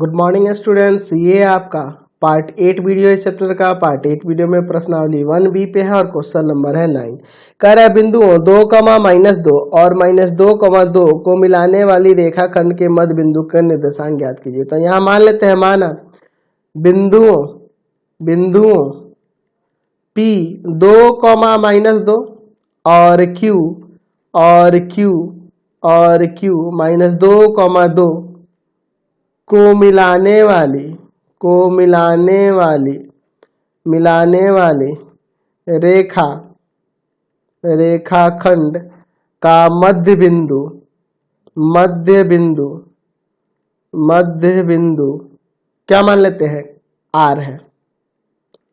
Good morning students, ये आपका part 8 video इस चैप्टर का। पार्ट 8 वीडियो में प्रश्नावली 1B पे है और क्वेश्चन नंबर है 9। कह रहा है बिंदुओं 2, और -2, 2 को मिलाने वाली रेखाखंड के मध्य बिंदु का निर्देशांक ज्ञात कीजिए। तो यहाँ मान लेते हैं, माना बिंदुओं बिंदुओं P 2, -2 और Q और Q और Q -2, 2 को मिलाने वाली रेखाखंड का मध्य बिंदु क्या मान लेते हैं? R है।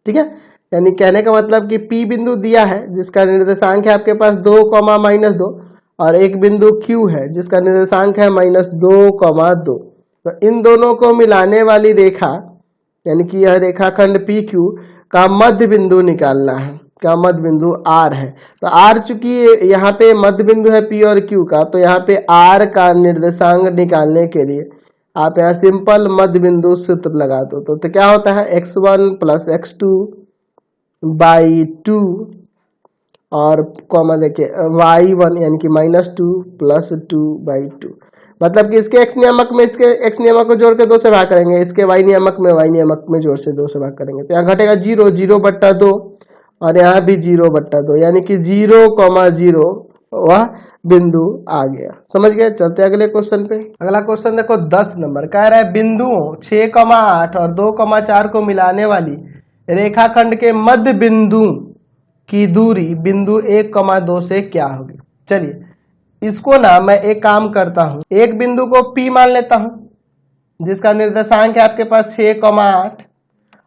ठीक है, यानी कहने का मतलब कि P बिंदु दिया है जिसका निर्देशांक है आपके पास 2, -2 और एक बिंदु Q है जिसका निर्देशांक है -2, 2। तो इन दोनों को मिलाने वाली रेखा यानी कि यह रेखाखंड PQ का मध्य बिंदु निकालना है, का मध्य बिंदु R है। तो R चूंकि यहाँ पे मध्य बिंदु है P और Q का, तो यहाँ पे R का निर्देशांक निकालने के लिए आप यहाँ सिंपल मध्य बिंदु सूत्र लगा दो। तो क्या होता है x1 + x2/2 और कॉमा देखिए y1 यानी कि -2 + 2/2। मतलब कि इसके x नियामक में इसके x नियामक को जोड़ के 2 से भाग करेंगे, इसके y नियामक में y नियामक में जोड़ से 2 से भाग करेंगे। तो यहाँ घटेगा 0, 0/2 और यहाँ भी 0/2, यानी कि 0, 0 वह बिंदु आ गया। समझ गए? चलते अगले क्वेश्चन पे। अगला क्वेश्चन देखो 10 नंबर। कह रहा है बिंदुओं 6, 8 और 2, 4 को मिलाने वाली रेखाखंड के मध्य बिंदु की दूरी बिंदु 1, 2 से क्या होगी? चलिए इसको ना मैं एक काम करता हूं, एक बिंदु को P मान लेता हूं जिसका निर्देशांक है आपके पास 6, 8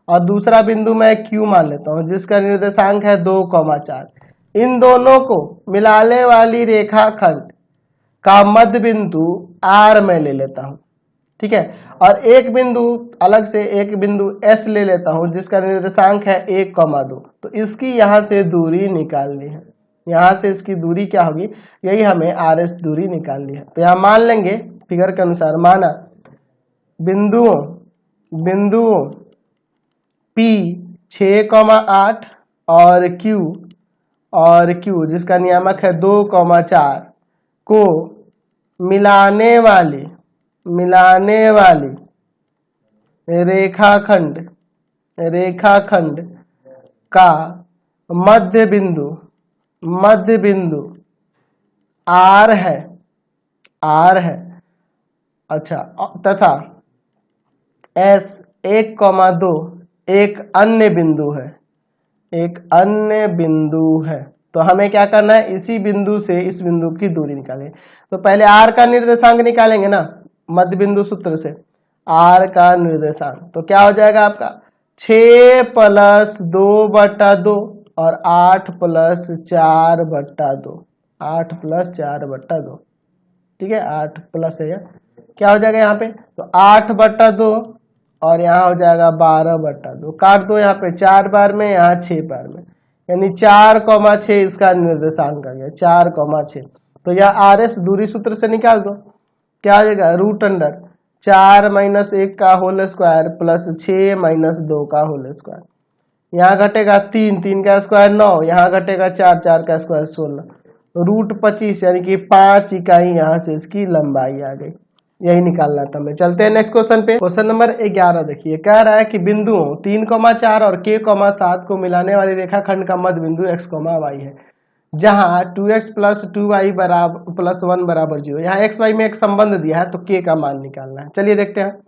और दूसरा बिंदु मैं Q मान लेता हूं जिसका निर्देशांक है 2, 4। इन दोनों को मिलाने वाली रेखाखंड का मध्य बिंदु R मैं ले लेता हूं। ठीक है, और एक बिंदु अलग से एक बिंदु S ले लेता हूं जिसका निर्देशांक है 1, 2। तो इसकी यहां से दूरी निकालनी है, यहां से इसकी दूरी क्या होगी, यही हमें RS दूरी निकालनी है। तो यहां मान लेंगे फिगर के अनुसार, माना बिंदुओं P 6, 8 और Q जिसका नियामक है 2, 4 को मिलाने वाली रेखाखंड का मध्य बिंदु R है। अच्छा, तथा S 1, 2 एक अन्य बिंदु है। तो हमें क्या करना है, इसी बिंदु से इस बिंदु की दूरी निकालेंगे। तो पहले R का निर्देशांक निकालेंगे ना मध्य बिंदु सूत्र से। R का निर्देशांक तो क्या हो जाएगा आपका 6 + 2/2 और 8 + 4/2, 8 + 4/2। ठीक है, 8 प्लस है, क्या हो जाएगा यहाँ पे, तो 8/2 और यहाँ हो जाएगा 12/2। काट दो यहाँ पे 4 बार में, यहाँ 6 बार में, यानी 4, 6 इसका निर्देशांक आ गया 4, 6। तो यह RS दूरी सूत्र से निकाल दो, क्या आ जाएगा √4 - 1 का होल स्क्वायर प्लस 6 - 2 का होल स्क्वायर। यहाँ घटेगा 3, 3 का स्क्वायर 9, यहाँ घटेगा 4, 4 का स्क्वायर 16, √25 यानी कि 5 इकाई यहाँ से इसकी लंबाई आ गई। यही निकालना था हमें। चलते हैं नेक्स्ट क्वेश्चन पे। क्वेश्चन नंबर 11 देखिए, कह रहा है कि बिंदुओं 3, 4 और K, 7 को मिलाने वाली रेखाखंड का मध्य बिंदु x, y है, जहां 2x + 2y + 1 = 0। यहाँ x, y में एक संबंध दिया है, तो K का मान निकालना है। चलिए देखते हैं।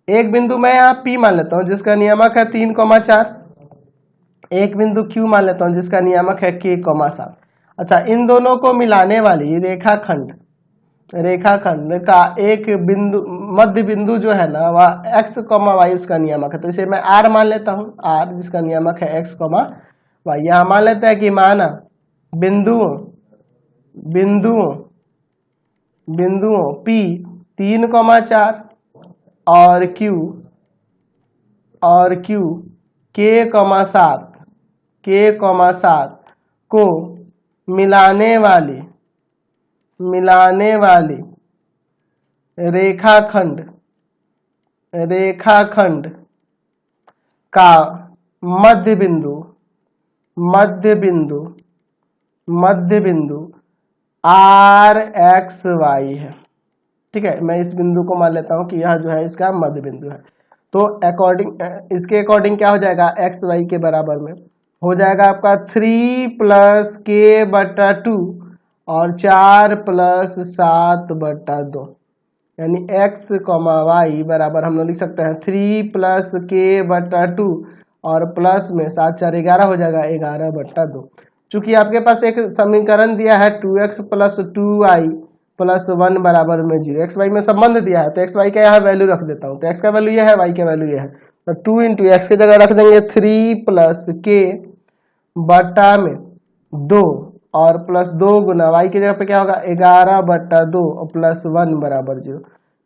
एक बिंदु मैं यहाँ P मान लेता हूँ जिसका नियामक है 3, 4। एक बिंदु Q मान लेता हूँ जिसका नियामक है K, 7। अच्छा, इन दोनों को मिलाने वाली रेखाखंड का एक बिंदु मध्य बिंदु जो है ना वह x, y उसका नियामक है। तो इसे मैं R मान लेता हूँ, R जिसका नियामक है x, y। यहाँ मान लेता है कि माना बिंदुओं P 3, 4 और Q K, 7 को मिलाने वाली रेखाखंड रेखाखंड का मध्य बिंदु आर एक्स वाई है। ठीक है, मैं इस बिंदु को मान लेता हूं कि यह जो है इसका मध्य बिंदु है। तो इसके अकॉर्डिंग क्या हो जाएगा, एक्स वाई के बराबर में हो जाएगा आपका 3+k/2 और 4+7/2, यानी x, y बराबर हम लोग लिख सकते हैं 3+k/2 और प्लस में 7 4 11 हो जाएगा 11/2। चूंकि आपके पास एक समीकरण दिया है 2x + 2y + 1 बराबर में 0, एक्स वाई में संबंध दिया है, तो एक्स वाई का यहाँ वैल्यू रख देता हूँ। तो एक्स का वैल्यू यह है, वाई का वैल्यू यह है, तो 2 × x की जगह रख देंगे 3+k/2 और +2 गुना y की जगह पे क्या होगा 11/2 और +1 बराबर 0।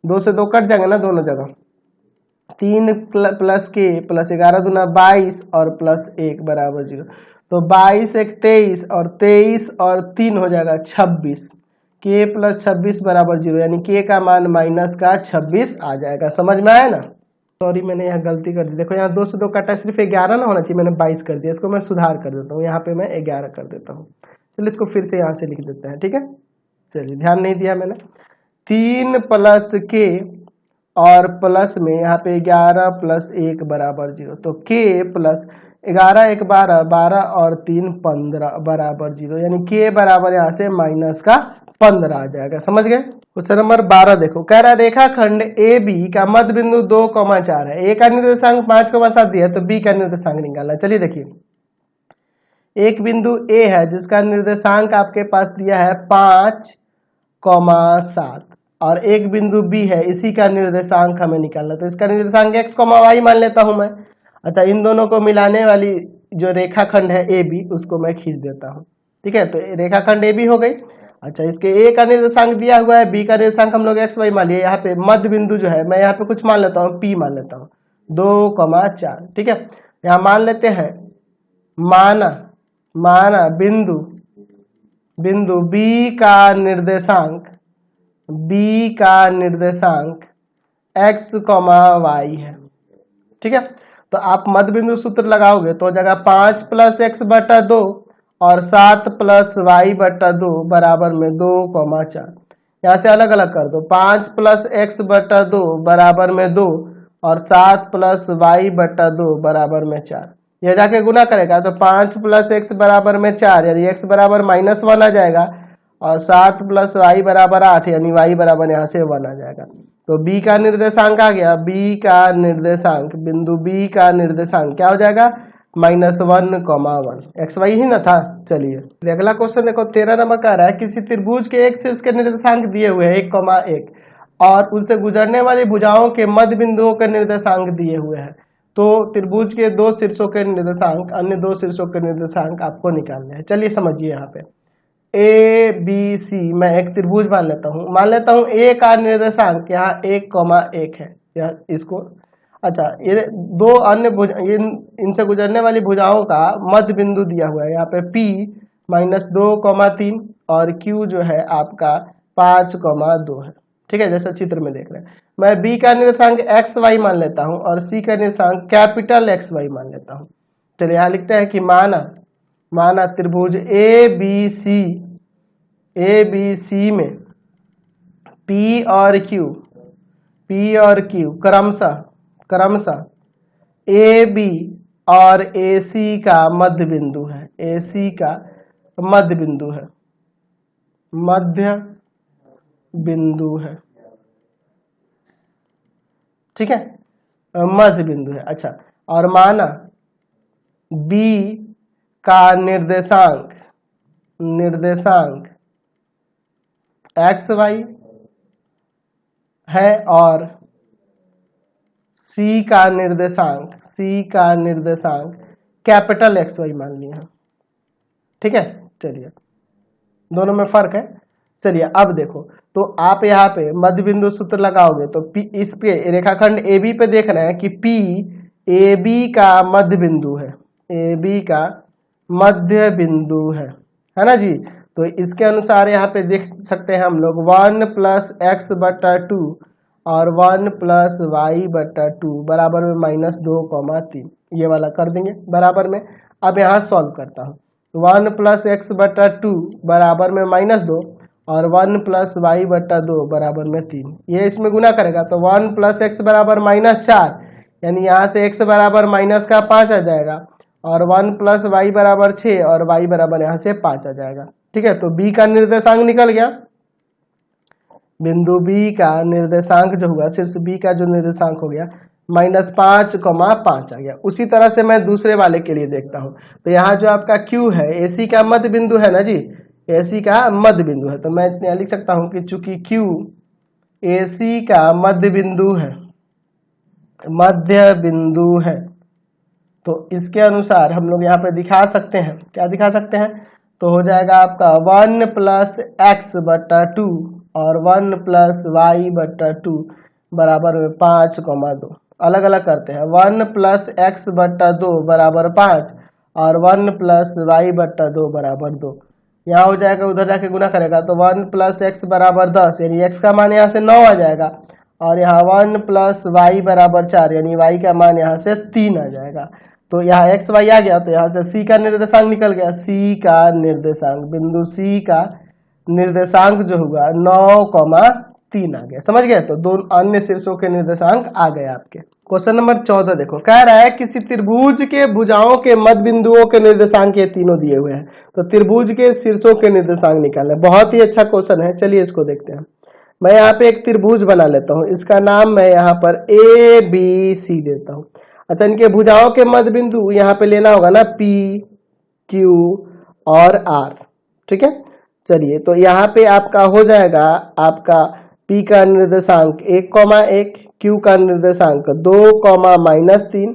2 से 2 कट जाएंगे ना दोनों जगह, 3+k + 11 दूना 22 और +1 बराबर 0। तो 22 1 23 और 23 और 3 हो जाएगा 26, k + 26 बराबर 0, यानी k का मान -26 आ जाएगा। समझ में आया ना। सॉरी मैंने यहाँ गलती कर दी, देखो यहाँ 2 से 2 कटा, सिर्फ 11 ना होना चाहिए, मैंने 22 कर दिया, इसको मैं सुधार कर देता हूँ, यहाँ पे मैं 11 कर देता हूँ। चलिए इसको फिर से यहाँ से लिख देते हैं, ठीक है। चलिए ध्यान नहीं दिया मैंने, 3+k और प्लस में यहाँ पे 11 + 1 बराबर 0, तो k + 11 1 12 12 और 3 15 बराबर 0, यानी k बराबर यहाँ से -15 आ जाएगा। समझ गए। क्वेश्चन नंबर 12 देखो, कह रहा है रेखाखंड ए बी का मध्य बिंदु 2,4 है, ए का निर्देशांक 5,7 दिया है, तो बी का निर्देशांक निकालना। चलिए देखिए, एक बिंदु ए है जिसका निर्देशांक आपके पास दिया है 5,7 और एक बिंदु बी है, इसी का निर्देशांक हमें निकालना। तो इसका निर्देशांक x, y मान लेता हूं मैं। अच्छा, इन दोनों को मिलाने वाली जो रेखाखंड है ए बी, उसको मैं खींच देता हूं। ठीक है, तो रेखाखंड ए बी हो गई। अच्छा, इसके ए का निर्देशांक दिया हुआ है, बी का निर्देशांक हम लोग x y मान लिए। यहाँ पे मध्य बिंदु जो है मैं यहाँ पे कुछ मान लेता हूँ, p मान लेता हूँ 2,4। ठीक है, यहाँ मान लेते हैं, माना बिंदु b का निर्देशांक x, y है। ठीक है, तो आप मध्य बिंदु सूत्र लगाओगे तो हो जाएगा 5 + x/2 और 7 + y/2 बराबर में 2,4। यहाँ से अलग अलग कर दो, 5 + x/2 बराबर में 2 और 7 + y/2 बराबर में 4। यह जाके गुना करेगा तो 5 + x बराबर में 4, यानी x बराबर -1 आ जाएगा, और 7 + y बराबर 8, यानी y बराबर यहाँ से 1 आ जाएगा। तो b का निर्देशांक आ गया, b का निर्देशांक, बिंदु b का निर्देशांक क्या हो जाएगा -1,1। एक्स वाई ही ना था। चलिए अगला क्वेश्चन देखो, 13 नंबर का रहा है, किसी त्रिभुज के एक शीर्ष के निर्देशांक दिए हुए हैं 1,1 और उनसे गुजरने वाली भुजाओं के मध्य बिंदुओं के निर्देशांक दिए हुए हैं। तो त्रिभुज के 2 शीर्षों के निर्देशांक, अन्य 2 शीर्षों के निर्देशांक आपको निकालने हैं। चलिए समझिए, यहाँ पे ए बी सी, मैं एक त्रिभुज मान लेता हूँ ए का निर्देशांक यहाँ 1,1 है, यह इसको। अच्छा, ये 2 अन्य इनसे गुजरने वाली भुजाओं का मध्य बिंदु दिया हुआ है, यहाँ पे P -2,3 और Q जो है आपका 5,2 है। ठीक है, जैसा चित्र में देख रहे हैं। मैं B का निर्देशांक XY मान लेता हूँ और C का निर्देशांक कैपिटल XY मान लेता हूँ। चलिए यहाँ लिखते हैं कि माना त्रिभुज ए बी सी में P और Q क्रमशः ए बी और ए सी का मध्य बिंदु है, ठीक है, मध्य बिंदु है। अच्छा, और माना बी का निर्देशांक XY है और C का निर्देशांक कैपिटल XY मान लिया। ठीक है, चलिए दोनों में फर्क है। चलिए अब देखो, तो आप यहाँ पे मध्य बिंदु सूत्र लगाओगे तो P, इस पे रेखाखंड AB पे देख रहे हैं कि P AB का मध्य बिंदु है ना जी। तो इसके अनुसार यहाँ पे देख सकते हैं हम लोग 1 + x/2 और 1 प्लस वाई बटा 2 बराबर में -2, 3, ये वाला कर देंगे बराबर में। अब यहाँ सॉल्व करता हूँ। 1 प्लस एक्स बटा 2 बराबर में -2 और 1 प्लस वाई बटा 2 बराबर में 3, ये इसमें गुना करेगा तो 1 प्लस एक्स बराबर -4, यानी यहाँ से x बराबर -5 आ जाएगा और 1 प्लस वाई बराबर 6 और y बराबर यहाँ से 5 आ जाएगा। ठीक है, तो b का निर्देशांक निकल गया। बिंदु b का निर्देशांक जो हुआ, शीर्ष b का जो निर्देशांक हो गया -5, 5 आ गया। उसी तरह से मैं दूसरे वाले के लिए देखता हूँ। तो यहाँ जो आपका q है AC का मध्य बिंदु है ना जी, AC का मध्य बिंदु है, तो मैं यहाँ लिख सकता हूँ कि चूंकि q AC का मध्य बिंदु है, मध्य बिंदु है, तो इसके अनुसार हम लोग यहाँ पे दिखा सकते हैं, क्या दिखा सकते हैं, तो हो जाएगा आपका 1 प्लस एक्स बटा 2 और 1 प्लस वाई बटा 2 बराबर में 5, 2। अलग अलग करते हैं। 1 प्लस एक्स बटा 2 बराबर 5 और 1 प्लस वाई बटा 2 बराबर 2। यहाँ हो जाएगा, उधर जाके गुना करेगा तो 1 प्लस एक्स बराबर 10, यानी एक्स का मान यहाँ से 9 आ जाएगा और यहाँ 1 प्लस वाई बराबर 4, यानी वाई का मान यहाँ से 3 आ जाएगा। तो यहाँ एक्स वाई आ गया, तो यहाँ से सी का निर्देशांक निकल गया। सी का निर्देशांक, बिंदु सी का निर्देशांक जो हुआ 9,3 आ गया। समझ गए? तो दोनों अन्य शीर्षों के निर्देशांक आ गए आपके। क्वेश्चन नंबर 14 देखो, कह रहा है किसी त्रिभुज के भुजाओं के मध्य बिंदुओं के निर्देशांक ये तीनों दिए हुए हैं, तो त्रिभुज के शीर्षों के निर्देशांक निकालने। बहुत ही अच्छा क्वेश्चन है, चलिए इसको देखते हैं। मैं यहाँ पे एक त्रिभुज बना लेता हूँ, इसका नाम मैं यहाँ पर ABC देता हूँ। अच्छा, इनके भुजाओं के मध्य बिंदु यहाँ पे लेना होगा ना P, Q और R। ठीक है, चलिए तो यहाँ पे आपका हो जाएगा, आपका P का निर्देशांक 1,1, Q का निर्देशांक 2,-3,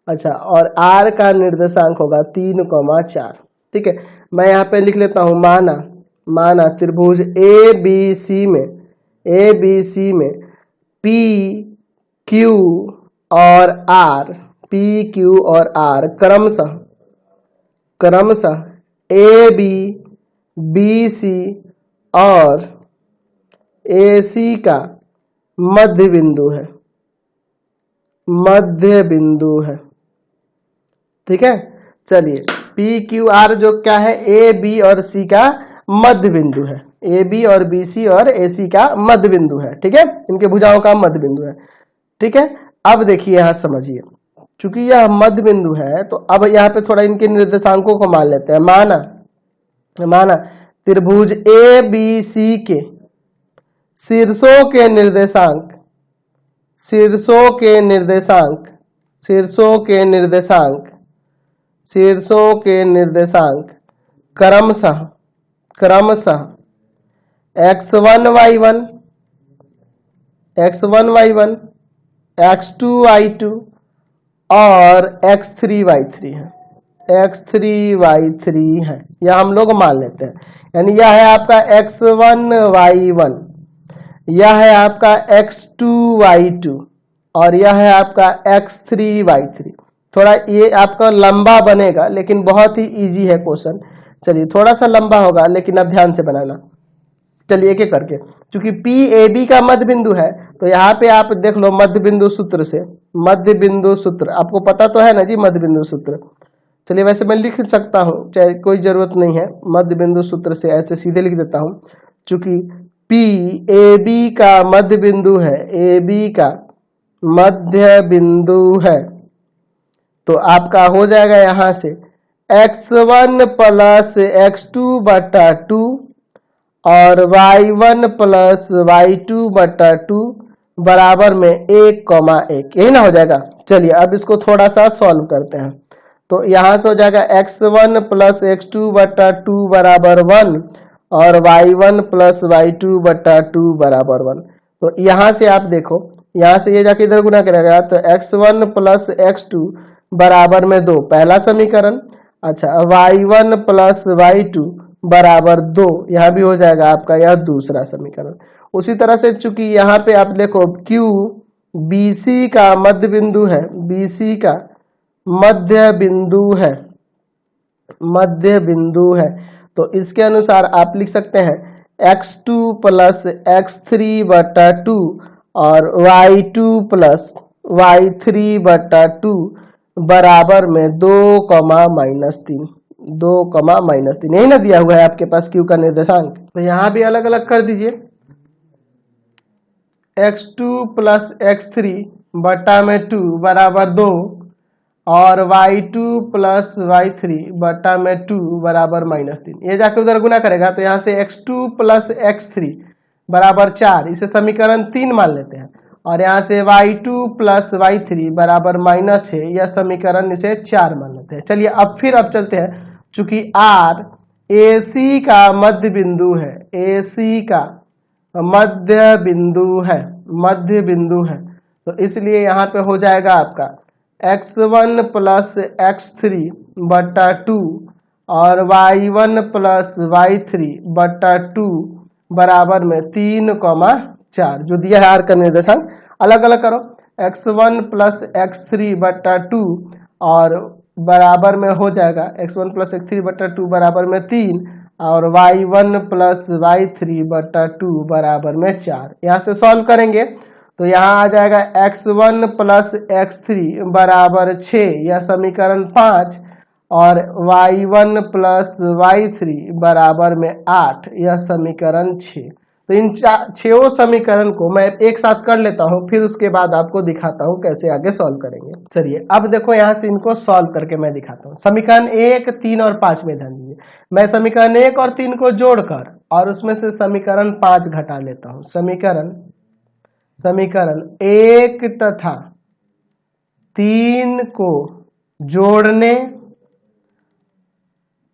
अच्छा, और R का निर्देशांक होगा 3,4। ठीक है, मैं यहाँ पे लिख लेता हूँ, माना त्रिभुज ABC में P, Q और R, P, Q और R क्रमशः AB, BC और AC का मध्य बिंदु है। ठीक है, चलिए P, Q, R जो क्या है, A, B और C का मध्य बिंदु है। A, B और BC और AC का मध्य बिंदु है। ठीक है, इनके भुजाओं का मध्य बिंदु है। ठीक है, अब देखिए यहाँ समझिए, चूंकि यह मध्य बिंदु है तो अब यहाँ पे थोड़ा इनके निर्देशांकों को मान लेते हैं। माना त्रिभुज ABC के शीर्षों के निर्देशांक क्रमशः x1y1, x2y2 और x3y3 है। यह हम लोग मान लेते हैं, यानी यह है आपका x1y1, यह है आपका x2y2 और यह है आपका x3y3। थोड़ा ये आपका लंबा बनेगा लेकिन बहुत ही इजी है क्वेश्चन। चलिए थोड़ा सा लंबा होगा लेकिन अब ध्यान से बनाना। चलिए एक एक करके, क्योंकि PAB का मध्य बिंदु है तो यहाँ पे आप देख लो मध्य बिंदु सूत्र से, मध्य बिंदु सूत्र आपको पता तो है ना जी, मध्य बिंदु सूत्र। चलिए वैसे मैं लिख सकता हूँ, चाहे कोई जरूरत नहीं है, मध्य बिंदु सूत्र से ऐसे सीधे लिख देता हूँ। चूंकि PAB का मध्य बिंदु है, AB का मध्य बिंदु है, तो आपका हो जाएगा यहाँ से x1 प्लस x2 बटा 2 और y1 प्लस y2 बटा 2 बराबर में 1,1, यही ना हो जाएगा। चलिए अब इसको थोड़ा सा सॉल्व करते हैं। तो यहाँ से हो जाएगा x1 प्लस x2 बटा 2 बराबर 1 और y1 प्लस y2 बटा 2 बराबर 1। तो यहाँ से आप देखो, यहाँ से ये जाके इधर गुना करेगा तो x1 प्लस x2 बराबर में 2, पहला समीकरण। अच्छा, y1 प्लस y2 बराबर 2, यह भी हो जाएगा आपका यह दूसरा समीकरण। उसी तरह से चूंकि यहाँ पे आप देखो Q BC का मध्य बिंदु है, BC का मध्य बिंदु है, तो इसके अनुसार आप लिख सकते हैं x2 प्लस x3 बटा 2 और y2 प्लस y3 बटा 2 बराबर में 2 -3, 2 -3, यही ना दिया हुआ है आपके पास क्यू का निर्देशांक। तो यहां भी अलग अलग कर दीजिए, x2 प्लस x3 बटा में 2 बराबर 2 और y2 प्लस y3 बटा में 2 बराबर -3। ये जाके उधर गुना करेगा तो यहाँ से x2 प्लस x3 बराबर 4, इसे समीकरण 3 मान लेते हैं। और यहाँ से y2 प्लस y3 बराबर -6, यह समीकरण इसे 4 मान लेते हैं। चलिए अब चलते हैं, चूंकि R AC का मध्य बिंदु है, AC का मध्य बिंदु है, तो इसलिए यहाँ पे हो जाएगा आपका x1 प्लस x3 बटा 2 और y1 प्लस y3 बटा 2 बराबर में 3,4, जो दिया है R का निर्देशांक। अलग अलग करो, x1 प्लस x3 बटा 2 और बराबर में हो जाएगा x1 प्लस x3 बटा 2 बराबर में 3 और y1 प्लस y3 बटा 2 बराबर में 4। यहाँ से सॉल्व करेंगे तो यहाँ आ जाएगा x1 प्लस x3 बराबर 6, यह समीकरण 5 और y1 प्लस y3 बराबर में 8, यह समीकरण 6। तो इन 6 समीकरण को मैं एक साथ कर लेता हूं, फिर उसके बाद आपको दिखाता हूं कैसे आगे सॉल्व करेंगे। चलिए अब देखो यहां से इनको सॉल्व करके मैं दिखाता हूं। समीकरण 1, 3 और 5 में ध्यान दीजिए, मैं समीकरण 1 और 3 को जोड़कर और उसमें से समीकरण 5 घटा लेता हूं। समीकरण 1 तथा 3 को जोड़ने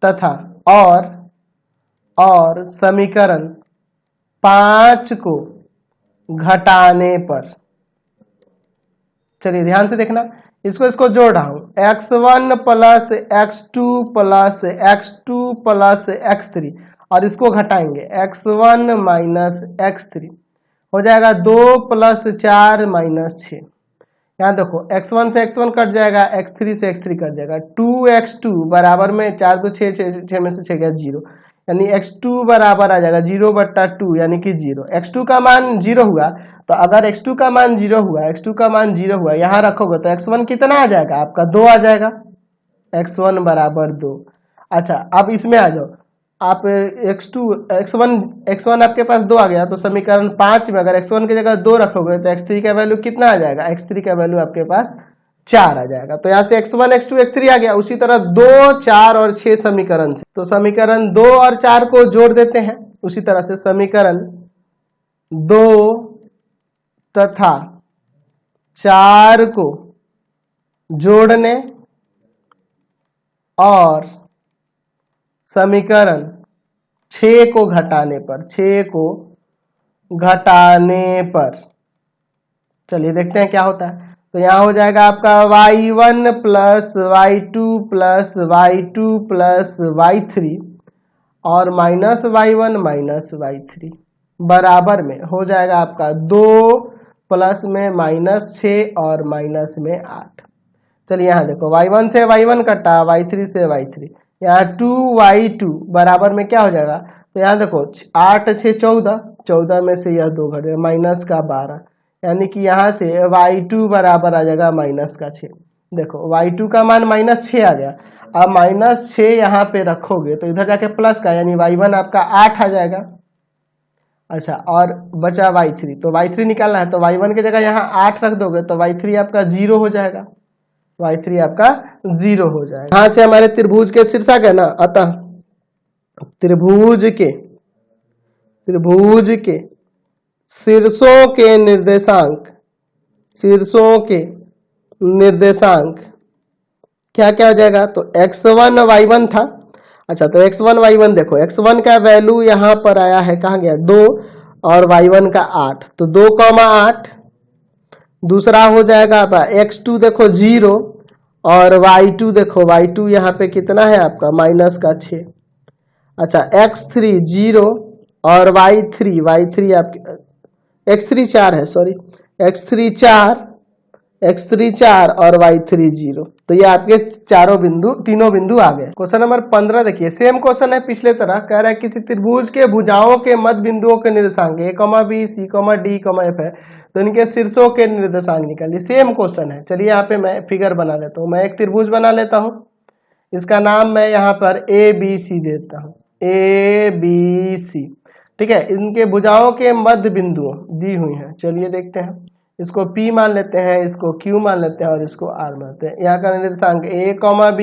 तथा और समीकरण 5 को घटाने पर, चलिए ध्यान से देखना, इसको जोड़ रहा हूं, x1 plus x2 plus x2 plus x3 और इसको घटाएंगे x1 माइनस x3, हो जाएगा 2 प्लस 4 माइनस 6। यहाँ देखो x1 से x1 कट जाएगा, x3 से x3 कट जाएगा, 2x2 बराबर में 4 2 6 6 में से 6 गया 0, यानी x2 बराबर आ जाएगा 0 बट्टा 2 यानी कि 0। x2 का मान 0 हुआ, तो अगर x2 का मान 0 हुआ यहाँ रखोगे तो x1 कितना आ जाएगा आपका 2 आ जाएगा, x1 बराबर 2। अच्छा अब इसमें आ जाओ, आप x1 आपके पास 2 आ गया, तो समीकरण 5 में अगर x1 की जगह 2 रखोगे तो x3 का वैल्यू कितना आ जाएगा, x3 का वैल्यू आपके पास 4 आ जाएगा। तो यहाँ से x1 x2 x3 आ गया। उसी तरह 2 4 और 6 समीकरण से, तो समीकरण 2 और 4 को जोड़ देते हैं। उसी तरह से समीकरण 2 तथा 4 को जोड़ने और समीकरण 6 को घटाने पर, चलिए देखते हैं क्या होता है। तो यहाँ हो जाएगा आपका y1 plus y2 plus y2 plus y3 और माइनस y1 माइनस y3 बराबर में हो जाएगा आपका 2 प्लस में -6 और माइनस में 8। चलिए यहाँ देखो, y1 से y1 कटा, y3 से y3, यहाँ 2y2 बराबर में क्या हो जाएगा, तो यहाँ देखो 8 6 14, 14 में से यह 2 घट गया माइनस का 12, यानी कि यहाँ से y2 बराबर आ जाएगा माइनस का 6। देखो y2 का मान -6 आ गया, अब -6 यहाँ पे रखोगे तो इधर जाके प्लस का, यानी y1 आपका 8 आ जाएगा। अच्छा और बचा y3, तो y3 निकालना है, तो y1 की जगह यहाँ 8 रख दोगे तो y3 आपका 0 हो जाएगा, y3 आपका 0 हो जाएगा। यहाँ से हमारे त्रिभुज के शीर्षक है ना, अतः त्रिभुज के शीर्षों के निर्देशांक क्या क्या हो जाएगा, तो x1 y1 था। अच्छा तो x1 y1 देखो, x1 का वैल्यू यहाँ पर आया है, कहाँ गया 2 और y1 का 8, तो 2,8। दूसरा हो जाएगा आपका x2 देखो 0 और y2 देखो, y2 यहाँ पे कितना है आपका माइनस का 6। अच्छा x3 0 और y3 आपके x3 4 है, सॉरी x3 4 और y3 0। तो ये आपके तीनों बिंदु आ गए। क्वेश्चन नंबर 15 देखिए, सेम क्वेश्चन है पिछले तरह। कह रहा है किसी त्रिभुज के भुजाओं के मध्य बिंदुओं के निर्देशांक a, b, c, d, f है, तो इनके शीर्षों के निर्देशांक निकालिए। सेम क्वेश्चन है। चलिए यहाँ पे मैं फिगर बना लेता हूँ। मैं एक त्रिभुज बना लेता हूँ, इसका नाम मैं यहाँ पर ABC देता हूँ, ABC। ठीक है, इनके भुजाओं के मध्य बिंदु दी हुई हैं। चलिए देखते हैं, इसको P मान लेते हैं, इसको Q मान लेते हैं और इसको R मानते हैं। यहाँ का निर्देशांक A, B,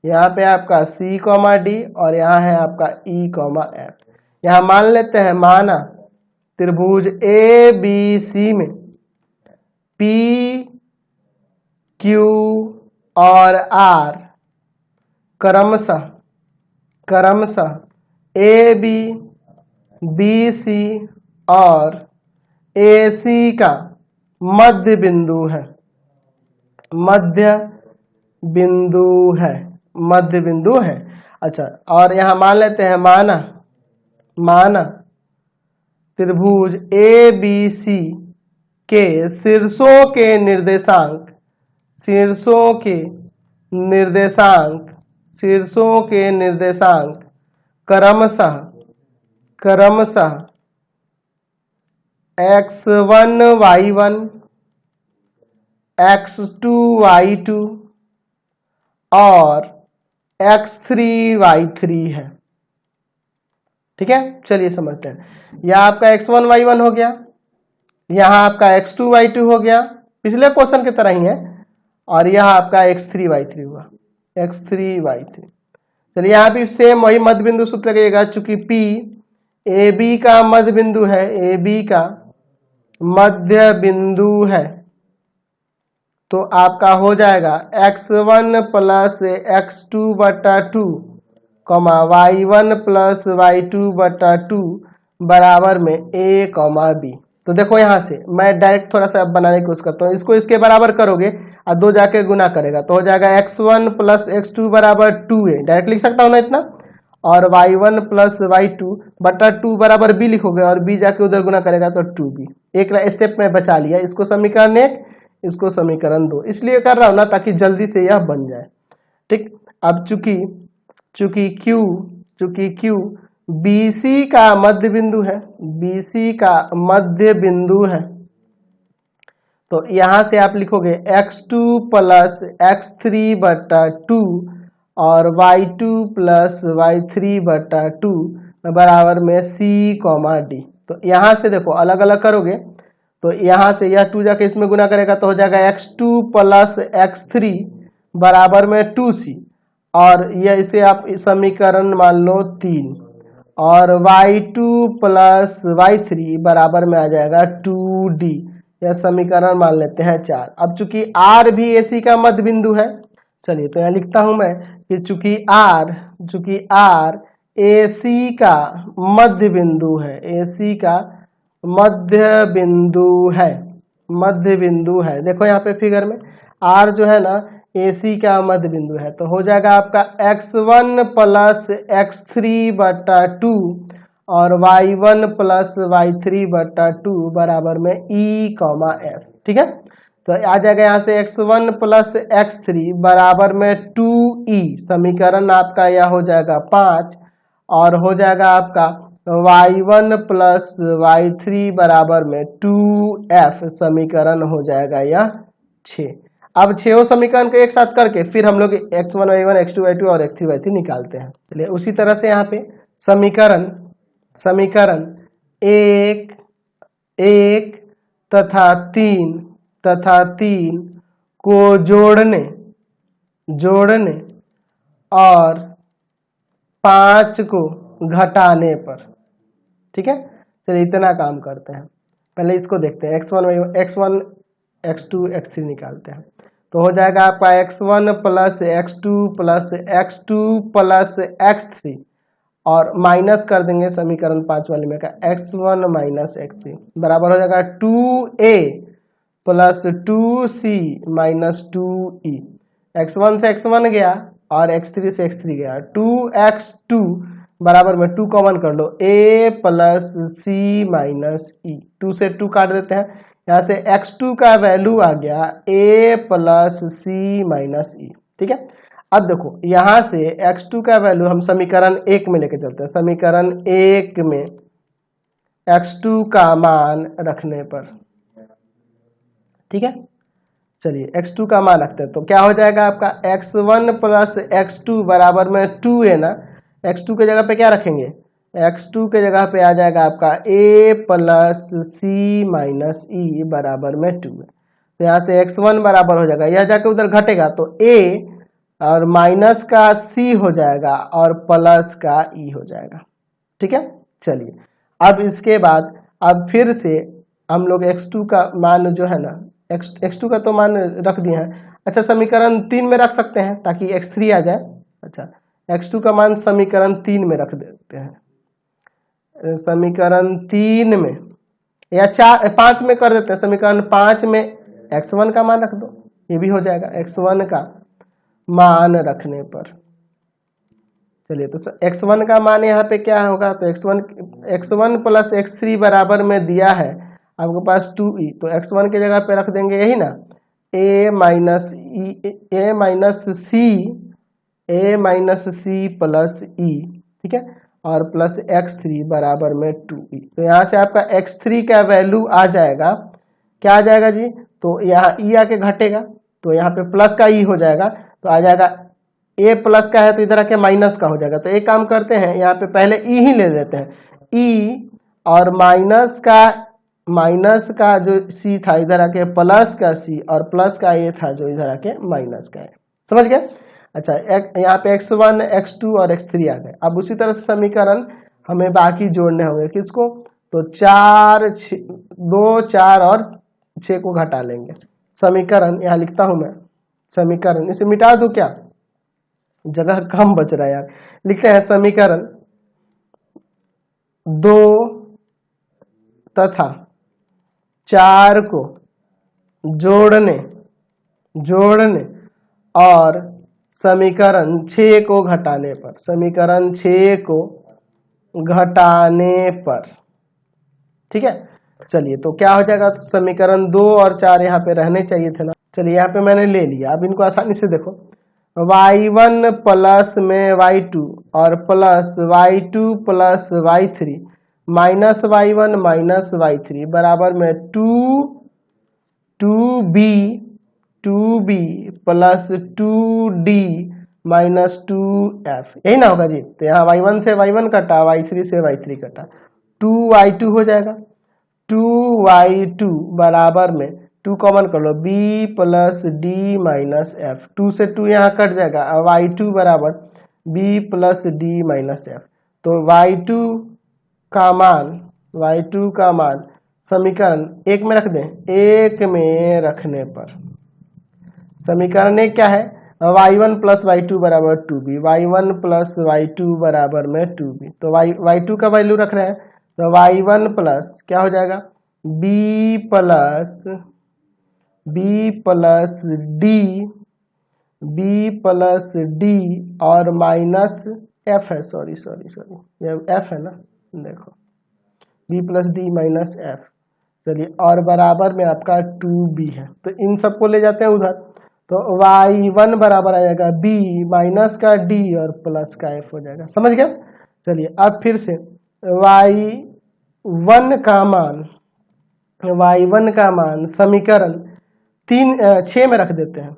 यहाँ पे आपका C, D और यहाँ है आपका E, F। यहाँ मान लेते हैं, माना त्रिभुज ABC में P, Q और R क्रमशः AB, BC और AC का मध्य बिंदु है, मध्य बिंदु है। अच्छा, और यहाँ मान लेते हैं, माना त्रिभुज ABC के शीर्षों के निर्देशांक क्रमशः x1 y1 x2 y2 और x3 y3 है। ठीक है, चलिए समझते हैं। यह आपका x1 y1 हो गया, यहाँ आपका x2 y2 हो गया, पिछले क्वेश्चन की तरह ही है, और यह आपका x3 y3 हुआ, x3 y3। चलिए यहाँ भी सेम वही मध्य बिंदु सूत्र लगेगा। चूंकि P AB का मध्य बिंदु है, AB का मध्य बिंदु है, तो आपका हो जाएगा x1 प्लस x2 बटा 2 y1 प्लस y2 बटा 2 बराबर में a, b। तो देखो यहाँ से मैं डायरेक्ट थोड़ा सा बनाने की कोशिश करता हूँ। इसको इसके बराबर करोगे और 2 जाके गुना करेगा तो हो जाएगा x1 प्लस x2 बराबर 2a, डायरेक्ट लिख सकता हूँ ना इतना, और y1 प्लस y2 बटा 2 बराबर b लिखोगे और b जाके उधर गुना करेगा तो 2b। एक स्टेप में बचा लिया, इसको समीकरण 1, इसको समीकरण 2, इसलिए कर रहा हूँ ना ताकि जल्दी से यह बन जाए। ठीक, अब चूंकि Q BC का मध्य बिंदु है, BC का मध्य बिंदु है, तो यहां से आप लिखोगे x2 प्लस x3 बटा 2 और y2 प्लस y3 बटा 2 बराबर में C, D। तो यहां से देखो अलग अलग करोगे तो यहां से यह 2 जाके इसमें गुना करेगा तो हो जाएगा x2 प्लस x3 बराबर में 2C, और यह इसे आप समीकरण मान लो 3, और y2 प्लस y3 बराबर में आ जाएगा 2D, यह समीकरण मान लेते हैं 4। अब चूंकि R भी AC का मध्य बिंदु है, चलिए तो यहाँ लिखता हूं मैं कि चूंकि R AC का मध्य बिंदु है, AC का मध्य बिंदु है। देखो यहाँ पे फिगर में R जो है ना AC का मध्य बिंदु है, तो हो जाएगा आपका x1 प्लस x3 बटा 2 और y1 प्लस y3 बटा 2 बराबर में E, F। ठीक है, तो आ जाएगा यहाँ से x1 प्लस x3 बराबर में 2E, समीकरण आपका यह हो जाएगा 5, और हो जाएगा आपका y1 प्लस y3 बराबर में 2F, समीकरण हो जाएगा यह 6। अब 6 समीकरण को एक साथ करके फिर हम लोग x1 y1 x2 y2 और x3 y3 निकालते हैं। चलिए उसी तरह से यहाँ पे समीकरण 1 तथा 3 को जोड़ने और 5 को घटाने पर। ठीक है, चलिए इतना काम करते हैं। पहले इसको देखते हैं, x1 x2 x3 निकालते हैं। तो हो जाएगा आपका x1 plus x2 plus x2 plus x3 और माइनस कर देंगे समीकरण 5 वाले में का x1 माइनस x3 बराबर हो जाएगा 2a plus 2c minus 2e। x1 से x1 गया और x3 से x3 गया, 2x2 बराबर में 2 कॉमन कर लो, a plus c minus e, 2 से 2 काट देते हैं, यहाँ से x2 का वैल्यू आ गया a प्लस सी माइनस ई। ठीक है, अब देखो यहाँ से x2 का वैल्यू हम समीकरण 1 में लेके चलते हैं। समीकरण 1 में x2 का मान रखने पर, ठीक है, चलिए x2 का मान रखते हैं तो क्या हो जाएगा आपका x1 प्लस x2 बराबर में 2 है ना। x2 के जगह पे क्या रखेंगे, x2 के जगह पे आ जाएगा आपका a प्लस सी माइनस ई बराबर में 2 है। तो यहाँ से x1 बराबर हो जाएगा, यह जाके उधर घटेगा तो a और माइनस का c हो जाएगा और प्लस का e हो जाएगा। ठीक है, चलिए अब इसके बाद अब फिर से हम लोग x2 का मान जो है ना, x2 का तो मान रख दिए हैं। अच्छा, समीकरण 3 में रख सकते हैं ताकि x3 आ जाए। अच्छा, x2 का मान समीकरण 3 में रख देते हैं। समीकरण 3 में या 5 में कर देते हैं। समीकरण 5 में x1 का मान रख दो, ये भी हो जाएगा। x1 का मान रखने पर चलिए तो x1 का मान यहाँ पे क्या होगा, तो x1 प्लस x3 बराबर में दिया है आपके पास 2e, तो x1 की जगह पे रख देंगे यही ना a minus c plus e। ठीक है, और प्लस x3 बराबर में 2e। तो यहाँ से आपका x3 का वैल्यू आ जाएगा, क्या आ जाएगा जी, तो यहाँ e आके घटेगा तो यहाँ पे प्लस का e हो जाएगा, तो आ जाएगा a प्लस का है तो इधर आके माइनस का हो जाएगा। तो एक काम करते हैं, यहाँ पे पहले e ही ले लेते हैं, e और माइनस का जो c था इधर आके प्लस का c और प्लस का a था जो इधर आके माइनस का है। समझ गए। अच्छा, यहाँ पे x1 x2 और x3 आ गए। अब उसी तरह से समीकरण हमें बाकी जोड़ने होंगे, किसको, तो 2 4 और 6 को घटा लेंगे। समीकरण यहाँ लिखता हूं मैं, समीकरण इसे मिटा दूं क्या, जगह कम बच रहा है यार। लिखते हैं समीकरण 2 तथा 4 को जोड़ने और समीकरण 6 को घटाने पर, समीकरण 6 को घटाने पर। ठीक है, चलिए तो क्या हो जाएगा, समीकरण 2 और 4 यहाँ पे रहने चाहिए थे ना। चलिए यहाँ पे मैंने ले लिया। अब इनको आसानी से देखो, y1 प्लस में y2 और plus y2 plus y3 minus y1 minus y3 बराबर में 2b plus 2d minus 2f, यही ना होगा जी। तो यहाँ y1 से y1 कटा, y3 से y3 कटा, 2y2 हो जाएगा। 2y2 बराबर में 2 कॉमन कर लो, b plus D minus F, 2 से 2 यहाँ कट जाएगा। अब y2 बराबर b plus D minus F. तो y2 का मान समीकरण 1 में रख दें। 1 में रखने पर समीकरण 1 क्या है, y1 प्लस y2 बराबर 2b, y1 प्लस y2 बराबर में 2b। तो y2 का वैल्यू रख रहे हैं, तो y1 प्लस क्या हो जाएगा, b प्लस डी और माइनस f है, सॉरी ये f है ना, देखो b plus D minus f। चलिए, और बराबर में आपका 2b है, तो इन सबको ले जाते हैं उधर। तो y1 बराबर आ जाएगा b माइनस का d और प्लस का f हो जाएगा। समझ गए। चलिए अब फिर से y1 का मान समीकरण 6 में रख देते हैं।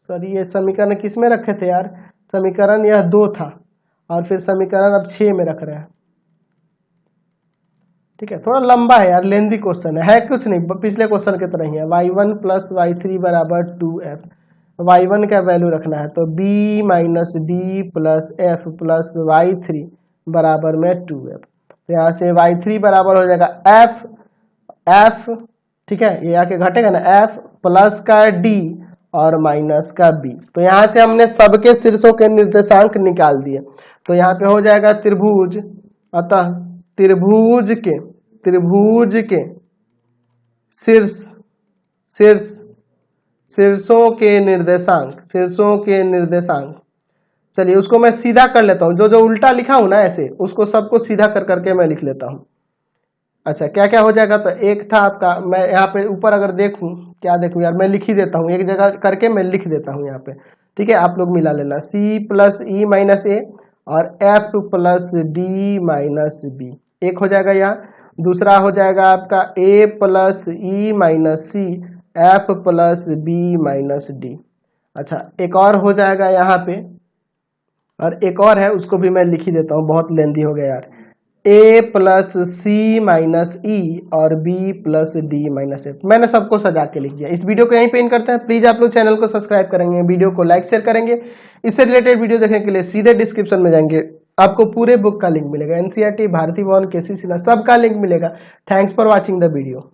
सॉरी, ये समीकरण किस में रखे थे यार, समीकरण यह 2 था और फिर समीकरण अब 6 में रख रहे हैं। ठीक है, थोड़ा लंबा है यार, लेंदी क्वेश्चन है कुछ नहीं, पिछले क्वेश्चन की तरह ही है। y1 प्लस y3 बराबर 2f, y1 का वैल्यू रखना है, तो b minus D plus f plus y3 बराबर में 2f। तो यहाँ से y3 बराबर हो जाएगा f, ठीक है, ये आके घटेगा ना, f प्लस का d और माइनस का b। तो यहाँ से हमने सबके शीर्षों के निर्देशांक निकाल दिए। तो यहाँ पे हो जाएगा त्रिभुज, अतः त्रिभुज के शीर्षों के निर्देशांक, चलिए उसको मैं सीधा कर लेता हूं। जो उल्टा लिखा हूं ना ऐसे, उसको सबको सीधा कर करके मैं लिख लेता हूं। अच्छा क्या क्या हो जाएगा, तो एक था आपका, मैं यहाँ पे ऊपर अगर देखूं, क्या देखूं यार, मैं लिख ही देता हूँ, एक जगह करके मैं लिख देता हूँ यहाँ पे, ठीक है, आप लोग मिला लेना, C plus E minus A और F plus D minus B, एक हो जाएगा यहाँ। दूसरा हो जाएगा आपका A plus E minus C F plus B minus D. अच्छा एक और हो जाएगा यहाँ पे, और एक और है उसको भी मैं लिख ही देता हूँ, बहुत लेंदी हो गया यार, ए प्लस सी माइनस ई और b plus D minus f. मैंने सबको सजा के लिख दिया। इस वीडियो को यहीं पे एंड करते हैं। प्लीज आप लोग चैनल को सब्सक्राइब करेंगे, वीडियो को लाइक शेयर करेंगे। इससे रिलेटेड वीडियो देखने के लिए सीधे डिस्क्रिप्शन में जाएंगे, आपको पूरे बुक का लिंक मिलेगा, एनसीईआरटी, भारती भवन, केसी सिन्हा, सबका लिंक मिलेगा। Thanks for watching the video.